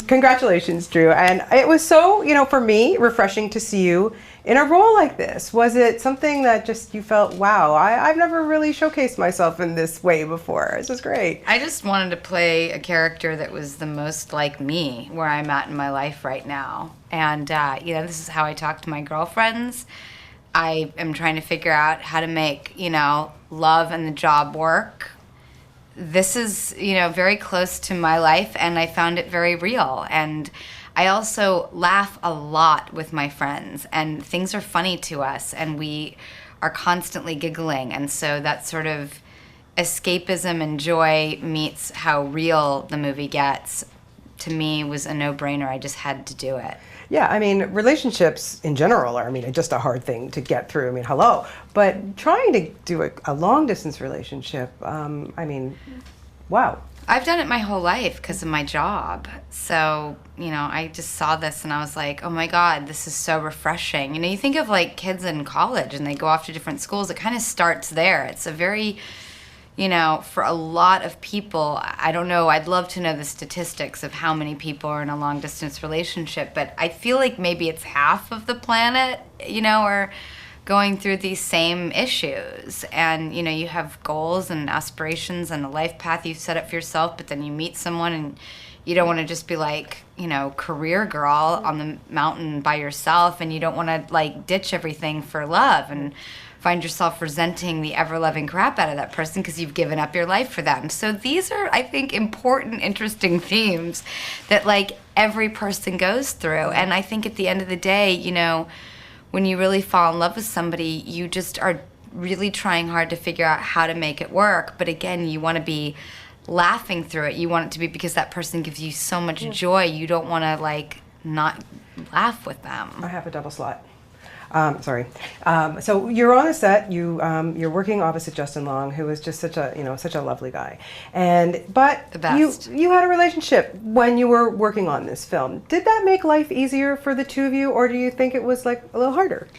Congratulations, Drew. And it was so, for me, refreshing to see you in a role like this. Was it something that just you felt, wow, I've never really showcased myself in this way before? This is great. I just wanted to play a character that was the most like me, where I'm at in my life right now. And, this is how I talk to my girlfriends. I am trying to figure out how to make, love and the job work. This is, very close to my life, and I found it very real. And I also laugh a lot with my friends, and things are funny to us, and we are constantly giggling. And so that sort of escapism and joy meets how real the movie gets, to me, was a no-brainer. I just had to do it. Yeah, relationships in general are, just a hard thing to get through. Hello. But trying to do a long-distance relationship, wow. I've done it my whole life because of my job. So, I just saw this and I was like, oh my God, this is so refreshing. You think of like kids in college and they go off to different schools. It kind of starts there. It's a very, for a lot of people, I don't know, I'd love to know the statistics of how many people are in a long distance relationship, but I feel like maybe it's half of the planet, are going through these same issues. And, you have goals and aspirations and a life path you've set up for yourself, but then you meet someone and you don't want to just be like, career girl on the mountain by yourself, and you don't want to like ditch everything for love and find yourself resenting the ever-loving crap out of that person because you've given up your life for them. So these are, I think, important, interesting themes that like every person goes through. And I think at the end of the day, when you really fall in love with somebody, you just are really trying hard to figure out how to make it work. But again, you want to be laughing through it. You want it to be because that person gives you so much joy. You don't want to like not laugh with them. I have a double slot. Sorry. So you're on a set. You're working opposite Justin Long, who is just such a lovely guy. But the best. You had a relationship when you were working on this film. Did that make life easier for the two of you, or do you think it was like a little harder?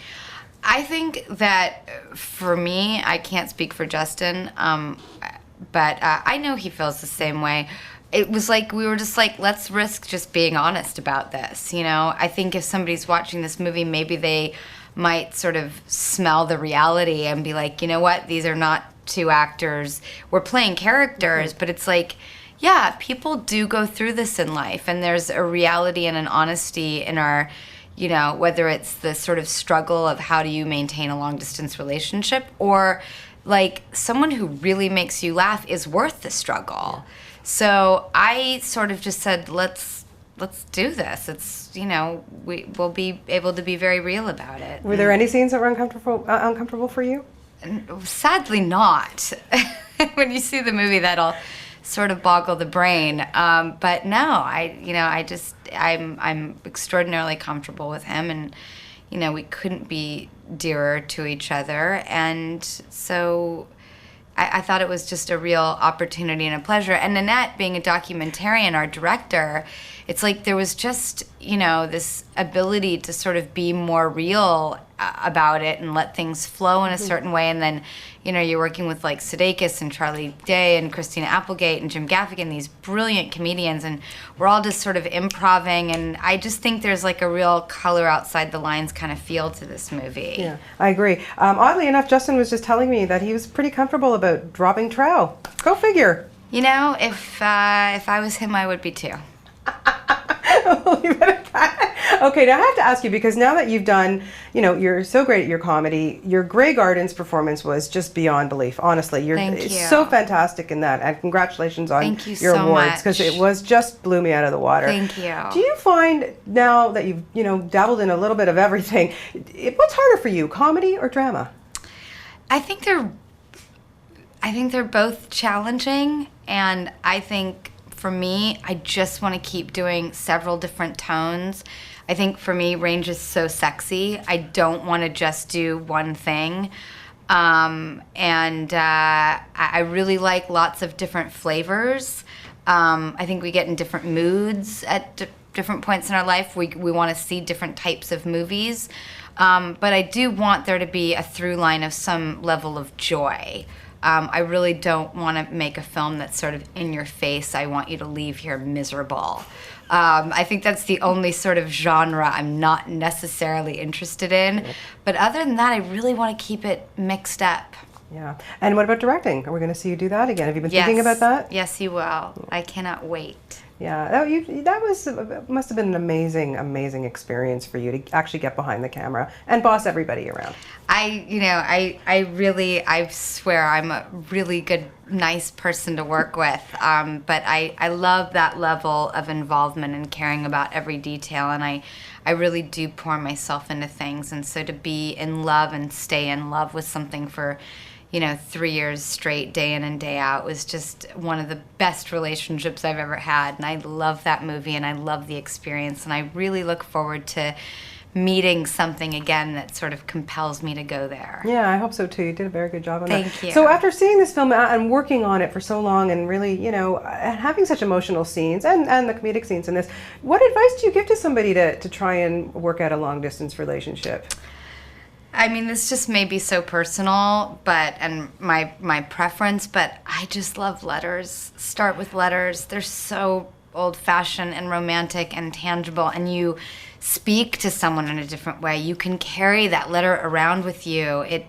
I think that for me, I can't speak for Justin, but I know he feels the same way. It was like we were just like, let's risk just being honest about this. I think if somebody's watching this movie, maybe they might sort of smell the reality and be like, you know what, these are not two actors. We're playing characters, but it's like, yeah, people do go through this in life, and there's a reality and an honesty in our, whether it's the sort of struggle of how do you maintain a long-distance relationship, or like someone who really makes you laugh is worth the struggle. So I sort of just said, let's do this. It's, we'll be able to be very real about it. Were there any scenes that were uncomfortable for you? Sadly not. When you see the movie, that'll sort of boggle the brain. But no, I'm extraordinarily comfortable with him, and, we couldn't be dearer to each other. And so I thought it was just a real opportunity and a pleasure. And Nanette, being a documentarian, our director, it's like there was just, this ability to sort of be more real about it and let things flow in a certain way. And then, you're working with like Sudeikis and Charlie Day and Christina Applegate and Jim Gaffigan, these brilliant comedians, and we're all just sort of improving. And I just think there's like a real color outside the lines kind of feel to this movie. Yeah, I agree. Oddly enough, Justin was just telling me that he was pretty comfortable about dropping trowel. Go figure. If I was him, I would be too. We'll leave it at that. Okay, now I have to ask you, because now that you've done, you're so great at your comedy, your Grey Gardens performance was just beyond belief. Honestly, Thank you. So fantastic in that, and congratulations on your so awards, because it was just blew me out of the water. Thank you. Do you find now that you've dabbled in a little bit of everything, what's harder for you, comedy or drama? I think they're both challenging, and I think for me, I just want to keep doing several different tones. I think for me, range is so sexy. I don't want to just do one thing. I really like lots of different flavors. I think we get in different moods at different points in our life. We want to see different types of movies. But I do want there to be a through line of some level of joy. I really don't want to make a film that's sort of in your face. I want you to leave here miserable. I think that's the only sort of genre I'm not necessarily interested in. But other than that, I really want to keep it mixed up. Yeah. And what about directing? Are we going to see you do that again? Have you been thinking about that? Yes, you will. I cannot wait. Yeah, that must have been an amazing experience for you to actually get behind the camera and boss everybody around. I swear I'm a really good, nice person to work with. But I love that level of involvement and caring about every detail, and I really do pour myself into things. And so to be in love and stay in love with something for 3 years straight, day in and day out, was just one of the best relationships I've ever had. And I love that movie, and I love the experience, and I really look forward to meeting something again that sort of compels me to go there. Yeah, I hope so too. You did a very good job on that. Thank you. So after seeing this film and working on it for so long and really, having such emotional scenes and the comedic scenes in this, what advice do you give to somebody to try and work out a long distance relationship? I mean, this just may be so personal, and my preference, but I just love letters. Start with letters. They're so old-fashioned and romantic and tangible, and you speak to someone in a different way. You can carry that letter around with you. It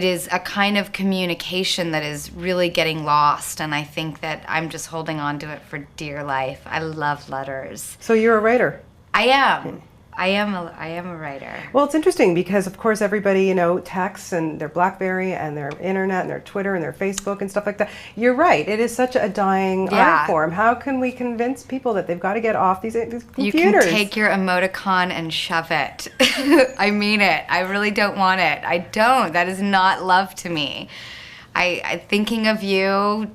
is a kind of communication that is really getting lost, and I think that I'm just holding on to it for dear life. I love letters. So you're a writer? I am. I am a writer. Well, it's interesting because, of course, everybody, texts and their BlackBerry and their internet and their Twitter and their Facebook and stuff like that. You're right. It is such a dying art form. How can we convince people that they've got to get off these computers? You can take your emoticon and shove it. I mean it. I really don't want it. I don't. That is not love to me. I thinking of you, ...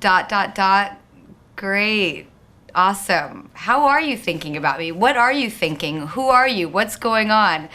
Great. Awesome. How are you thinking about me? What are you thinking? Who are you? What's going on?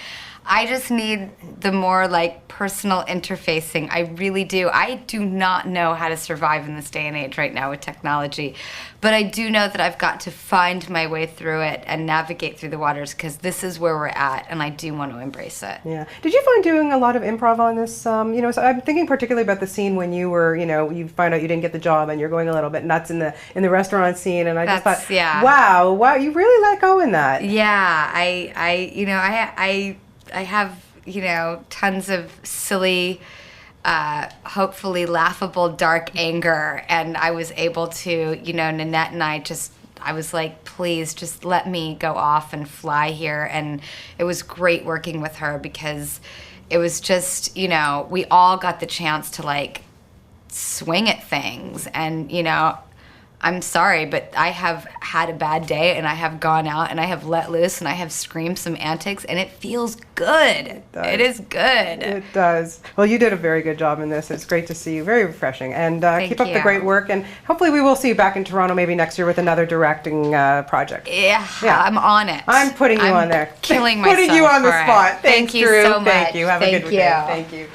I just need the more personal interfacing. I really do. I do not know how to survive in this day and age right now with technology, but I do know that I've got to find my way through it and navigate through the waters, because this is where we're at, and I do want to embrace it. Yeah. Did you find doing a lot of improv on this? So I'm thinking particularly about the scene when you were, you find out you didn't get the job and you're going a little bit nuts in the restaurant scene, and I just thought, wow, you really let go in that. Yeah, I have, tons of silly, hopefully laughable, dark anger. And I was able to, Nanette and I was like, please just let me go off and fly here. And it was great working with her, because it was just, we all got the chance to swing at things. And, I'm sorry, but I have had a bad day, and I have gone out and I have let loose and I have screamed some antics, and it feels good. It is good. It does. Well, you did a very good job in this. It's great to see you. Very refreshing. And keep up the great work. And hopefully we will see you back in Toronto maybe next year with another directing project. Yeah, I'm on it. I'm putting you on there. Killing myself. Putting you on the spot. Thank you Drew. so much. Thank you. Have a good weekend. Thank you.